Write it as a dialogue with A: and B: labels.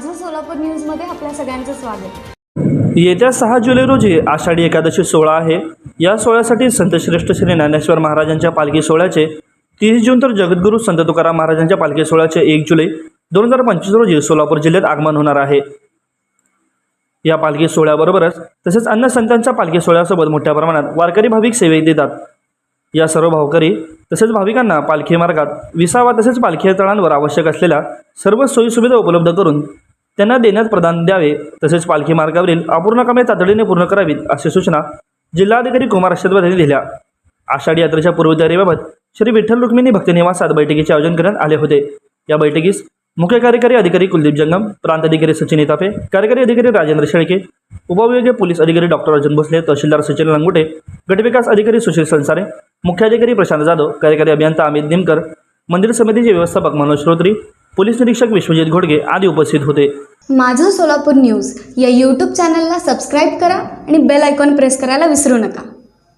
A: माझं सोलापूर न्यूजमध्ये आपल्या सगळ्यांचं स्वागत.
B: येत्या 6 जुलै रोजी आषाढी एकादशी सोहळा आहे. या सोहळ्यासाठी संत श्रेष्ठ श्री ज्ञानेश्वर महाराजांच्या पालखी सोहळ्याचे 30 जून तर जगद्गुरू संत तुकाराम महाराजांच्या पालखी सोहळ्याचे 1 जुलै 2025 रोजी सोलापूर जिल्ह्यात आगमन होणार आहे. या पालखी सोहळ्याबरोबरच तसेच अन्य संतांच्या पालखी सोहळ्यासोबत मोठ्या प्रमाणात वारकरी भाविक सेवेत देतात. या सर्व भावकरी तसेच भाविकांना पालखी मार्गात विसावा तसेच पालखी तळांवर आवश्यक असलेल्या सर्व सोयीसुविधा उपलब्ध करून त्यांना देण्यात प्रदान द्यावे. तसेच पालखी मार्गावरील अपूर्ण कामे तातडीने पूर्ण करावीत अशी सूचना जिल्हाधिकारी कुमार आशीर्वाद यांनी दिल्या. आषाढी यात्रेच्या पूर्वतयारीबाबत श्री विठ्ठल रुक्मिणी भक्ती निवासात बैठकीचे आयोजन करण्यात आले होते. या बैठकीस मुख्य कार्यकारी अधिकारी कुलदीप जंगम, प्रांत अधिकारी सचिन इतापे, कार्यकारी अधिकारी राजेंद्र शेळके, उपविभागीय पोलीस अधिकारी डॉक्टर अर्जुन भोसले, तहसीलदार सचिन लंगुटे, गटविकास अधिकारी सुशील संसारे, मुख्य अधिकारी प्रशांत जाधव, कार्यकारी अभियंता अमित निमकर, मंदिर समितीचे व्यवस्थापक मनोज श्रोत्री, पोलीस निरीक्षक विश्वजित घोडगे आदी उपस्थित होते.
A: माझं सोलापूर न्यूज या यूट्यूब चॅनलला सबस्क्राईब करा आणि बेल आयकॉन प्रेस करायला विसरू नका.